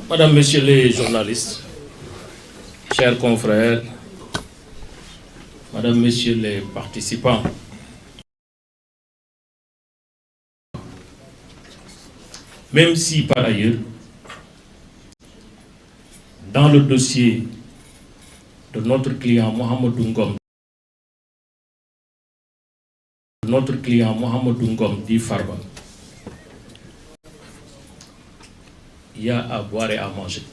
Madame, Messieurs les journalistes, chers confrères, Madame, Messieurs les participants, même si par ailleurs, dans le dossier de notre client Mohamedou Ngom dit Farba, il y a à boire et à manger.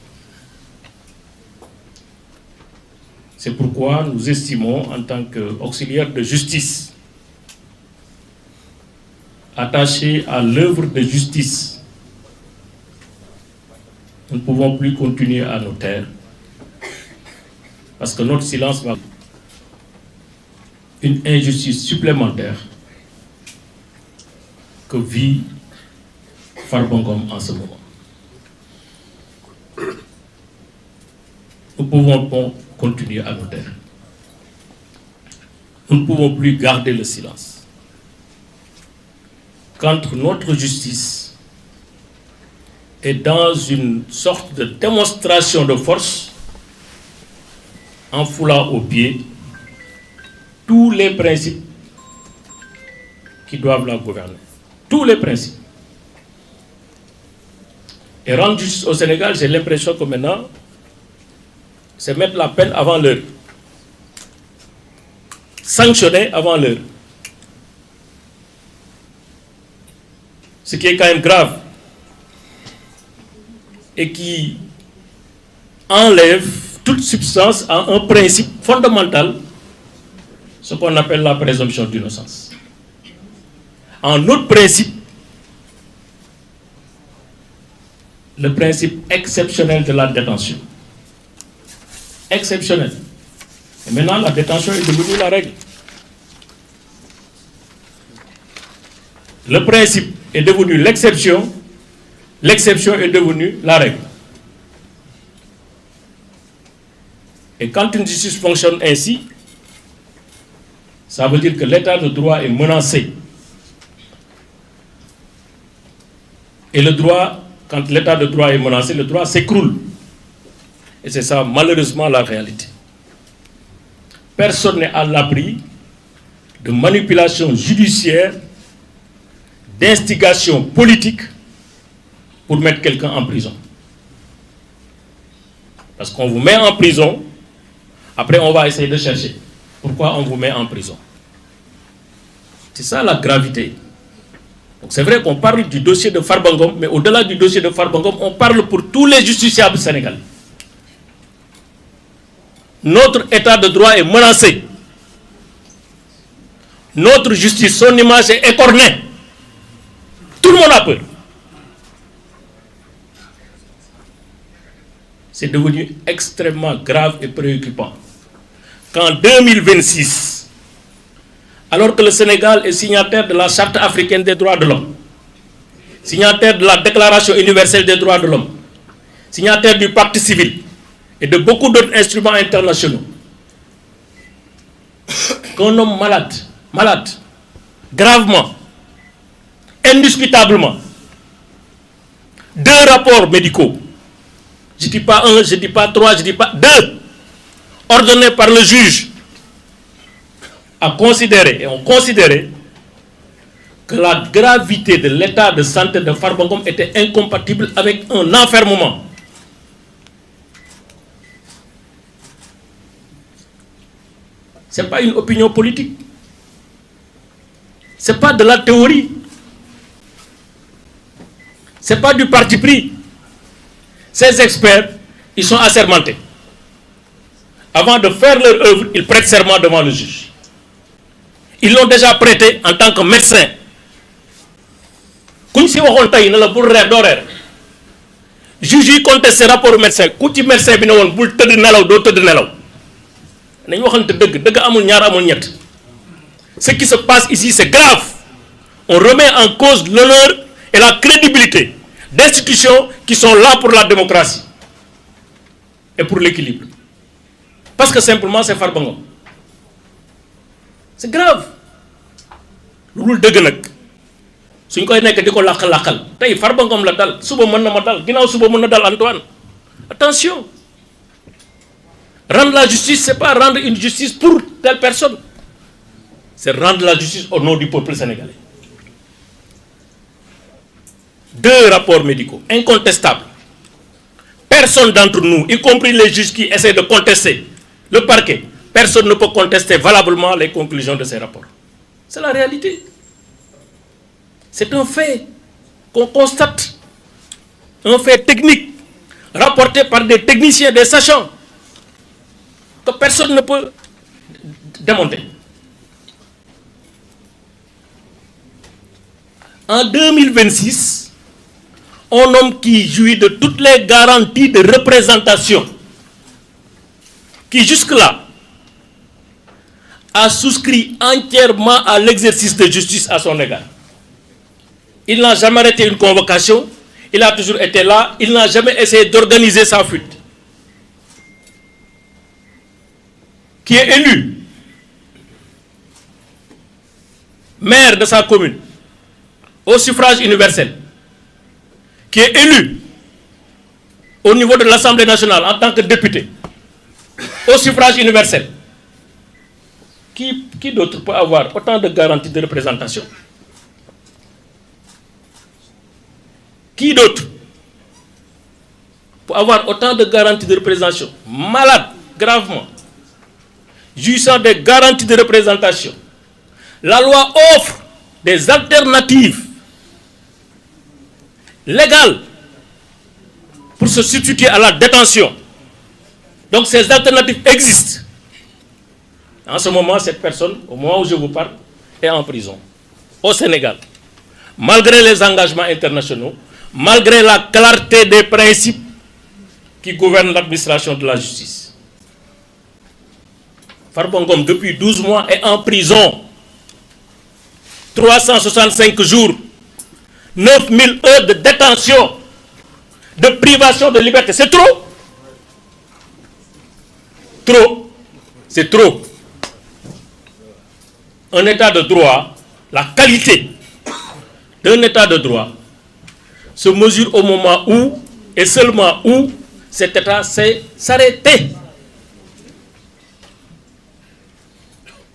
C'est pourquoi nous estimons, en tant qu'auxiliaires de justice, attachés à l'œuvre de justice, nous ne pouvons plus continuer à nous taire, parce que notre silence va une injustice supplémentaire que vit Farba Ngom en ce moment. Nous ne pouvons pas continuer à nous taire. Nous ne pouvons plus garder le silence. Quand notre justice est dans une sorte de démonstration de force, en foulant aux pieds tous les principes qui doivent la gouverner. Tous les principes. Et rendre justice au Sénégal, j'ai l'impression que maintenant, c'est mettre la peine avant l'heure. Sanctionner avant l'heure. Ce qui est quand même grave et qui enlève toute substance à un principe fondamental, ce qu'on appelle la présomption d'innocence. En autre principe, le principe exceptionnel de la détention. Exceptionnel. Et maintenant, la détention est devenue la règle. Le principe est devenu l'exception est devenue la règle. Et quand une justice fonctionne ainsi, ça veut dire que l'état de droit est menacé. Et le droit, quand l'état de droit est menacé, le droit s'écroule. Et c'est ça, malheureusement, la réalité. Personne n'est à l'abri de manipulation judiciaire, d'instigation politique pour mettre quelqu'un en prison. Parce qu'on vous met en prison, après on va essayer de chercher pourquoi on vous met en prison. C'est ça la gravité. Donc c'est vrai qu'on parle du dossier de Farba Ngom, mais au-delà du dossier de Farba Ngom, on parle pour tous les justiciables sénégalais. Notre état de droit est menacé. Notre justice, son image est écornée. Tout le monde a peur. C'est devenu extrêmement grave et préoccupant qu'en 2026, alors que le Sénégal est signataire de la Charte africaine des droits de l'homme, signataire de la Déclaration universelle des droits de l'homme, signataire du Pacte civil et de beaucoup d'autres instruments internationaux, qu'un homme malade, gravement, indiscutablement, 2 rapports médicaux, je ne dis pas 1, je ne dis pas 3, je ne dis pas 2, ordonnés par le juge, a considéré, et ont considéré que la gravité de l'état de santé de Farba Ngom était incompatible avec un enfermement. Ce n'est pas une opinion politique. Ce n'est pas de la théorie. Ce n'est pas du parti pris. Ces experts, ils sont assermentés. Avant de faire leur œuvre, ils prêtent serment devant le juge. Ils l'ont déjà prêté en tant que médecin. Comme si on a une pour d'horaire. Juge yi contesté rapport médecin. Ku ci médecin bi ne woon bul tëdd nelaw doo tëdd nelaw. Nañ waxante dëgg amul ñaar amul ñett. Ce qui se passe ici, c'est grave. On remet en cause l'honneur et la crédibilité d'institutions qui sont là pour la démocratie et pour l'équilibre. Parce que simplement, c'est Farba Ngom. C'est grave. Loolu dëgg nag suñ koy nekk di ko làq-làqal tey Farba Ngom la dal suba mën na ma dal ginnaaw suba mën na dal Antoine. Attention, rendre la justice, c'est pas rendre une justice pour telle personne, c'est rendre la justice au nom du peuple sénégalais. 2 rapports médicaux incontestables. Personne d'entre nous, y compris les juges qui essaient de contester le parquet, personne ne peut contester valablement les conclusions de ces rapports. C'est la réalité. C'est un fait qu'on constate, un fait technique, rapporté par des techniciens, des sachants, que personne ne peut démonter. En 2026, un homme qui jouit de toutes les garanties de représentation, qui jusque-là a souscrit entièrement à l'exercice de justice à son égard. Il n'a jamais arrêté une convocation, il a toujours été là, il n'a jamais essayé d'organiser sa fuite. Qui est élu maire de sa commune au suffrage universel, qui est élu au niveau de l'Assemblée nationale en tant que député au suffrage universel. Qui d'autre peut avoir autant de garanties de représentation? Qui d'autre peut avoir autant de garanties de représentation? Malade, gravement, jouissant des garanties de représentation. La loi offre des alternatives légales pour se substituer à la détention. Donc ces alternatives existent. En ce moment, cette personne, au moment où je vous parle, est en prison, au Sénégal. Malgré les engagements internationaux, malgré la clarté des principes qui gouvernent l'administration de la justice. Farba Ngom, depuis 12 mois, est en prison. 365 jours, 9000 heures de détention, de privation de liberté. C'est trop? Trop. C'est trop. Un état de droit, la qualité d'un état de droit se mesure au moment où, et seulement où, cet état sait s'arrêter.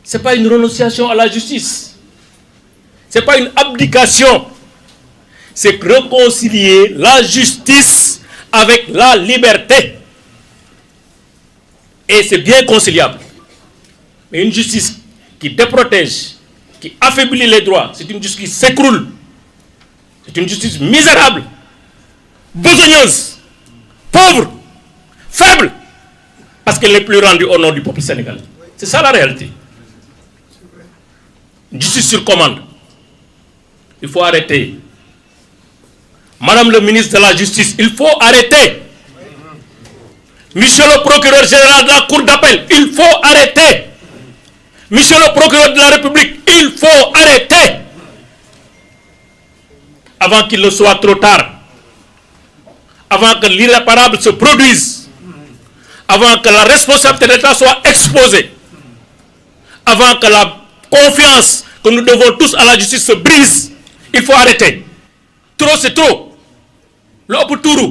Ce n'est pas une renonciation à la justice. Ce n'est pas une abdication. C'est réconcilier la justice avec la liberté. Et c'est bien conciliable. Mais une justice qui déprotège, qui affaiblit les droits, c'est une justice qui s'écroule. C'est une justice misérable, besogneuse, pauvre, faible, parce qu'elle n'est plus rendue au nom du peuple sénégalais. C'est ça la réalité. Une justice sur commande. Il faut arrêter. Madame le ministre de la Justice, il faut arrêter. Monsieur le procureur général de la Cour d'appel, il faut arrêter. Monsieur le procureur de la République, il faut arrêter. Avant qu'il ne soit trop tard. Avant que l'irréparable se produise. Avant que la responsabilité de l'État soit exposée. Avant que la confiance que nous devons tous à la justice se brise. Il faut arrêter. Trop, c'est trop. Le ëpp tuuru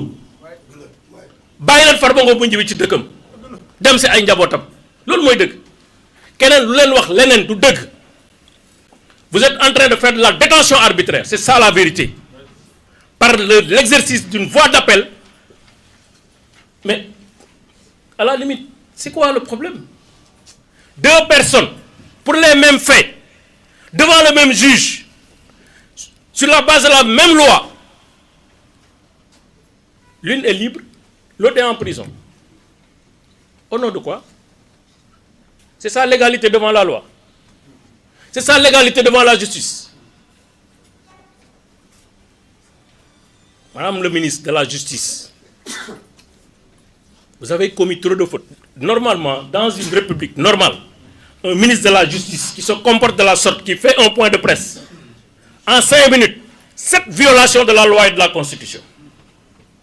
bàyyi leen Farba Ngom bu ñëwee ci dëkkam dem si ay njabootam loolu mooy dëgg keneen lu leen wax leneen du dëgg. Vous êtes en train de faire de la détention arbitraire, c'est ça la vérité, par l'exercice d'une voie d'appel. Mais à la limite, c'est quoi le problème? 2 personnes pour les mêmes faits devant le même juge sur la base de la même loi. L'une est libre, l'autre est en prison. Au nom de quoi? C'est ça l'égalité devant la loi. C'est ça l'égalité devant la justice. Madame le ministre de la Justice, vous avez commis trop de fautes. Normalement, dans une république normale, un ministre de la Justice qui se comporte de la sorte, qui fait un point de presse, en 5 minutes, 7 violations de la loi et de la Constitution.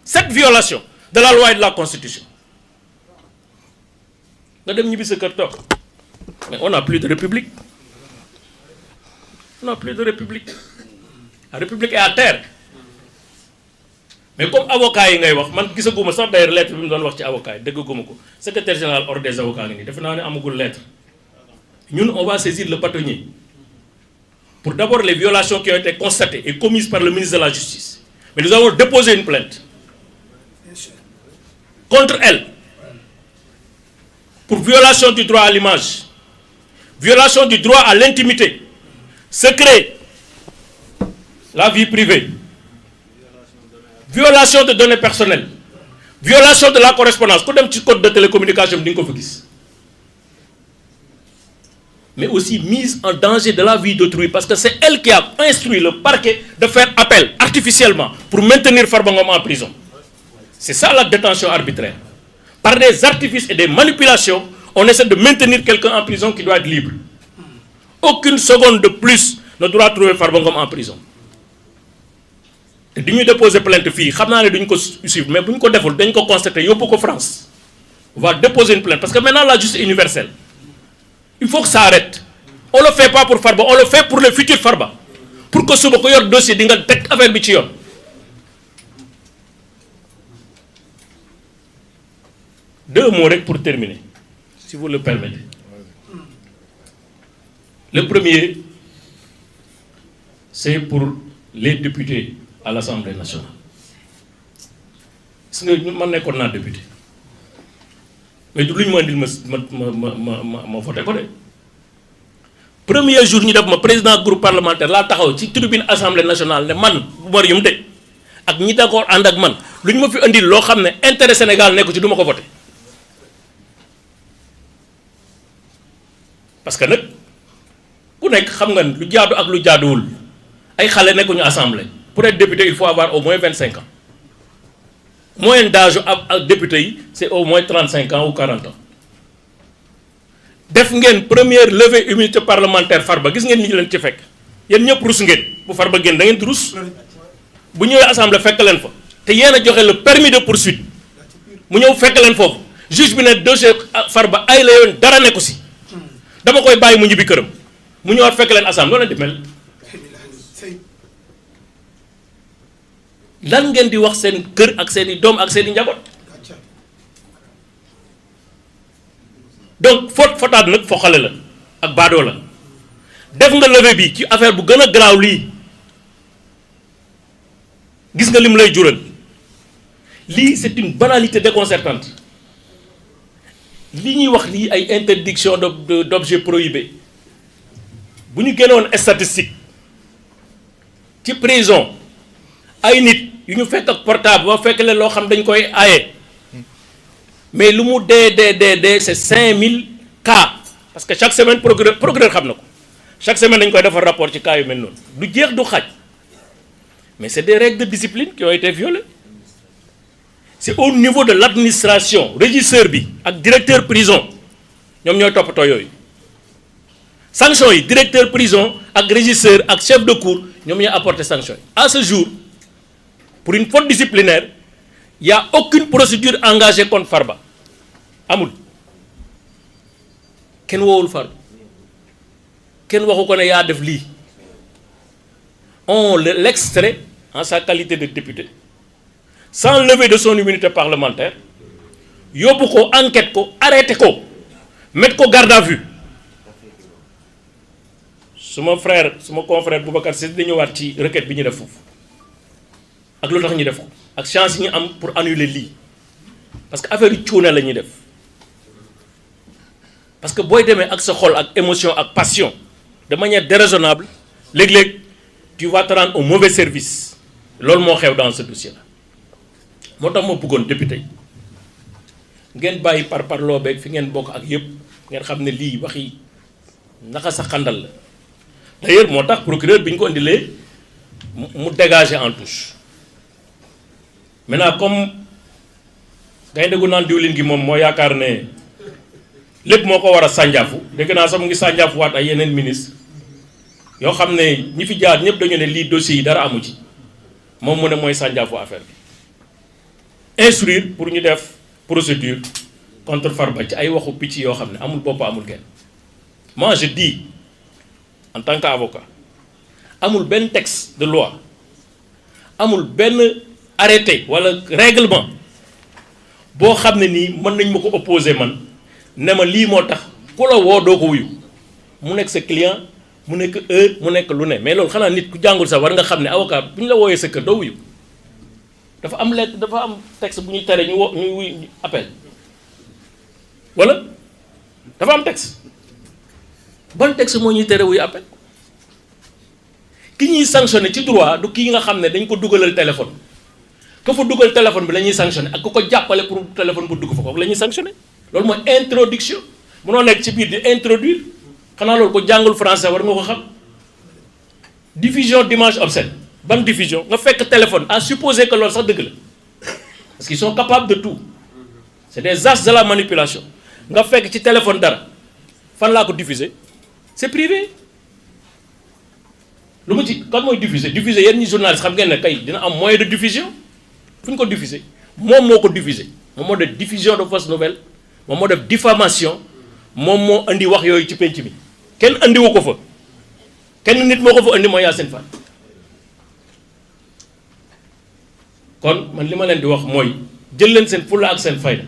7 violations de la loi et de la Constitution. Mais on n'a plus de république. On n'a plus de république. La République est à terre. Mais comme avocat yi ngay wax man gisaguma sax d'ailleurs lettre bi mu doon wax ci avocat yi déggaguma ko secrétaire général ordre des avocats ngi nii defe naa ne amagul lettre ñun on va saisir le bâtonnier pour d'abord les violations qui ont été constatées et commises par le ministre de la Justice. Mais nous avons déposé une plainte contre elle pour violation du droit à l'image, violation du droit à l'intimité, secret, la vie privée, violation de données personnelles, violation de la correspondance. Ku dem ci code de télécommunication di nga ko fa gis. Mais aussi mise en danger de la vie d'autrui parce que c'est elle qui a instruit le parquet de faire appel artificiellement pour maintenir Farba Ngom en prison. C'est ça la détention arbitraire. Par des artifices et des manipulations, on essaie de maintenir quelqu'un en prison qui doit être libre. Aucune seconde de plus ne doit trouver Farba Ngom en prison. Et nous déposer plainte fille, xam naa ne duñ ko suivre mais bu ñu ko deful dañ ko constater yóbbu ko France. On va déposer une plainte parce que maintenant la justice est universelle. Il faut que ça arrête. On le fait pas pour Farba, on le fait pour le futur Farba. Pour que suba ko yor dossier di nga teg affaire bi ci yoon. Deux mots rek pour terminer, si vous le permettez. Le premier, c'est pour les députés à l'Assemblée nationale. Gis nga man nekkoon naa député mais du lu ñu ma indil ma voté ko de. Premier jour ñu def ma président groupe parlementaire laa taxaw ci tribune Assemblée nationale ne man bu ma yum de ak ñi d'accord ànd ak man lu ñu ma fi indil loo xam ne intérêt Sénégal nekku ci du ma ko voté. Parce que nag ku nekk xam nga lu jaadu ak lu jaaduwul ay xale nekkuñu assemblée pour être député il faut avoir au moins 25 ans moyenne d'âge ak député yi c'est au moins 35 ans ou 40 ans. Def ngeen première levée immunité parlementaire Farba gis ngeen ni leen ci fekk yéen ñëpp rus ngeen bu Farba génn da ngeen di rus bu ñëwee assemblée fekk leen fa te yéen a joxe le permis de poursuite mu ñëw fekk leen foofu juge bi ne dossier Farba ay la yoon dara nekku si. Dama koy bàyyi mu ñibbi këram mu ñëwaat fekk leen assemblée loolu la di mel lan ngeen di wax seen kër ak seen i doom ak seen i njaboot donc fotaat nag foxale la ak baadoo la def nga levée bi ci affaire bu gën a garaaw lii gis nga lim lay jural lii c'est une banalité déconcertante li ñuy wax lii ay interdiction d'objets prohibés bu ñu génnoon statistique ci prison ay nit yu ñu fekk ak portable ba fekk leen loo xam dañ koy aaye mais lu mu dee c'est 5000 cas parce que chaque semaine procureur xam na ko chaque semaine dañ koy defar rapport ci cas yu mel noonu du jeex du xaaj mais c'est des règles de discipline qui ont été violées. C'est au niveau de l'administration régisseur bi ak directeur prison ñoom ñooy toppatoo yooyu sanction yi directeur prison ak régisseur ak chef de cour ñoom ñooy apporter sanction yi. À ce jour pour une faute disciplinaire il y a aucune procédure engagée contre Farba amul kenn woowul Farba kenn waxu ko ne yaa def lii on l'extrait en sa qualité de député sans lever de son immunité parlementaire yóbbu ko enquête ko arrêté ko mettre ko garde à vue suma confrère Boubacar Sy dañu ñëwaat ci requête bi ñu def foofu ak lu tax ñu def ko ak chance yi ñu am pour annuler lii parce que affaire yu cuune la ñuy def parce que booy demee ak sa xol ak émotion ak passion de manière déraisonnable léeg-léeg tu vas te rendre au mauvais service loolu moo xew dans ce dossier là moo tax ma bëggoon député ngeen bàyyi par loo beeg fi ngeen bokk ak yëpp ngeen xam ne lii waxi naka sa xandal la d'ailleurs moo tax procureur bi ñu ko indilee mu dégager en touche maintenant comme gaynde gu naan diwlin gi moom moo yaakaar ne lépp moo ko war a sànjaafu dégg naa sax mu ngi sànjaafuwaat ay yeneen ministre yoo xam ne ñi fi jaar ñëpp dañu ne lii dossiers yi dara amu ci moom mu ne mooy sànjaafu affaire bi instruire pour ñu def procédure contre Farba ci ay waxu picc yoo xam ne amul bopp amul genn. Moi je dis en tant qu'avocat amul benn texte de loi amul benn arrêté wala règlement boo xam ne nii mën nañ ma ko opposer man ne ma lii moo tax ku la woo doo ko wuyu mu nekk sa client mu nekk heure mu nekk lu ne mais loolu xanaa nit ku jàngul sax war nga xam ne avocat bu ñu la wooyee sa kër doo wuyu dafa am lettre dafa am texte bu ñuy tere ñu wuyu appel wala dafa am texte ban texte moo ñuy tere wuyu appel ki ñuy sanctionné ci droit du kii nga xam ne dañ ko dugalal téléphone ka fa dugal téléphone bi la ñuy sanctionné ak ku ko jàppale pour téléphone bu dugg fa kooku la ñuy sanctionné loolu mooy introduction munoo nekk ci biir di introduire xanaa loolu ko jàngul français war nga ko xam diffusion d'image obscène ban diffusion nga fekk téléphone à supposer que loolu sax dëgg la parce qu'ils sont capables de tout c'est des as de la manipulation nga fekk ci téléphone dara fan laa ko diffuser c'est privé lu mu ci kan mooy diffuser yéen ñi journaliste xam ngeen ne kay dina am moyen de diffusion fu ñu ko diffuser moom moo ko diffuser moom moo def diffusion de fausses nouvelles moom moo def diffamation moom moo andi wax yooyu ci penc mi kenn andiwu ko fa kenn nit moo ko fa andi mooy Yacine Fall kon man li ma leen di wax mooy jël leen seen fulla ak seen fayda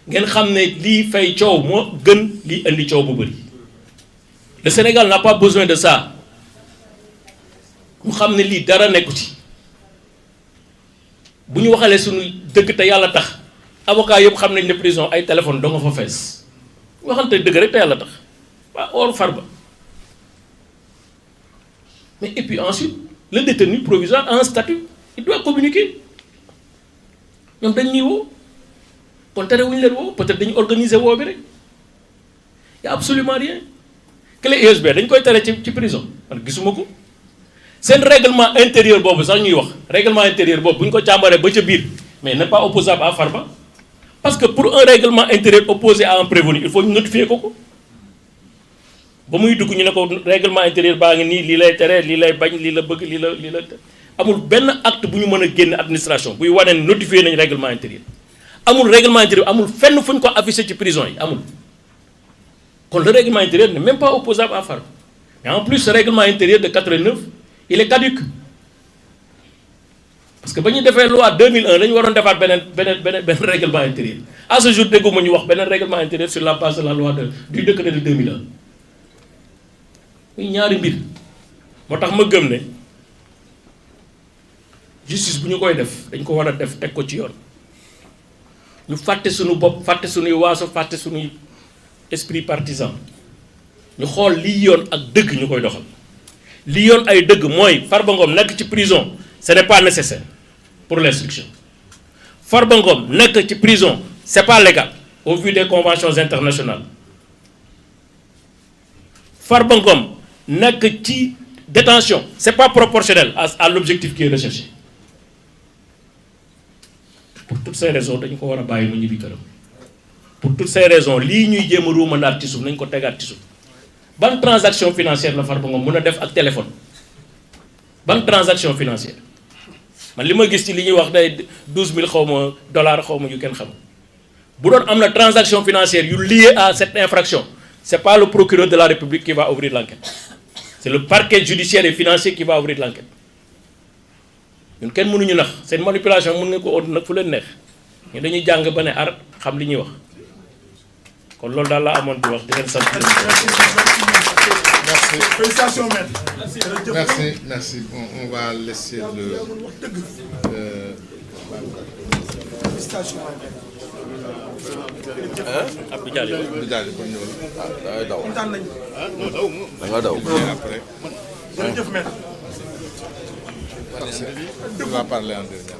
ngeen xam ne lii fay coow moo gën lii andi coow bu bëri le Sénégal n'a pas besoin de ça ñu xam ne lii dara nekku ci bu ñu waxalee suñu dëgg te yàlla tax avocat yëpp xam nañ ne prison ay téléphone doo nga fa fees waxante dëgg rek te yàlla tax waa or Farba mais et puis ensuite le détenu provisoire a un statut il doit communiquer ñoom dañ ñuy woo kon tere wuñu leen woo peut-être dañu organiser woo bi rek y a absolument rien clé USB dañ koy tere ci prison man gisuma ko seen règlement intérieur boobu sax ñuy wax règlement intérieur boobu bu ñu ko càmbaree ba ca biir mais n'est pas opposable à Farba parce que pour un règlement intérieur opposé à un prévenu il faut ñu notifier ko ba muy dugg ñu ne ko règlement intérieur baa ngi nii lii lay tere lii lay bañ lii la bëgg lii la amul benn acte bu ñu mën a génn administration buy wane ne notifier nañ règlement intérieur amul règlement intérieur amul fenn fu ñu ko affiché ci prison yi amul kon le règlement intérieur n'est même pas opposable à Farba mais en plus ce règlement intérieur de 89 il est caduc parce que ba ñu defee loi 2001 dañu waroon defaat benn règlement intérieur à ce jour dégguma ñu wax beneen règlement intérieur sur la base de la loi du décret de 2001 muy ñaari mbir moo tax ma gëm ne justice bu ñu koy def dañ ko war a def teg ko ci yoon ñu fàtte suñu bopp fàtte suñuy waaso fàtte suñuy esprit partisan ñu xool lii yoon ak dëgg ñu koy doxal li yoon ay dëgg mooy Farba Ngom nekk ci prison ce n'est pas nécessaire pour l'instruction Farba Ngom nekk ci prison c'est pas légal au vu des conventions internationales Farba Ngom nekk ci détention c'est pas proportionnel à l'objectif qui est recherché pour toutes ces raisons dañu ko war a bàyyi mu ñibbi këram pour toutes ces raisons lii ñuy jéem a ruumandaat ci suuf nañ ko tegaat ci suuf ban transaction financière la Farba Ngom mën a def ak téléphone ban transaction financière man li ma gis ci li ñuy wax day 12000 xaw ma dollars xaw ma yu kenn xam bu doon am na transaction financière yu liée à cette infraction c'est pas le procureur de la République qui va ouvrir l'enquête c'est le parquet judiciaire et financier qui va ouvrir l'enquête ñun kenn mënuñu nax seen manipulation mën nga ko od nag fu leen neex ñu dañuy jàng ba ne ar xam li ñuy wax kon loolu daal laa amoon di wax di leen sant. Merci. Félicitations, maître. Merci. On va laisser le. Félicitations. Abdou Diallo. kon ñëw la. da ngay daw. kontaan nañu. da nga daw. Après. Jërëjëf, maître. Merci. Tu vas parler en dernier.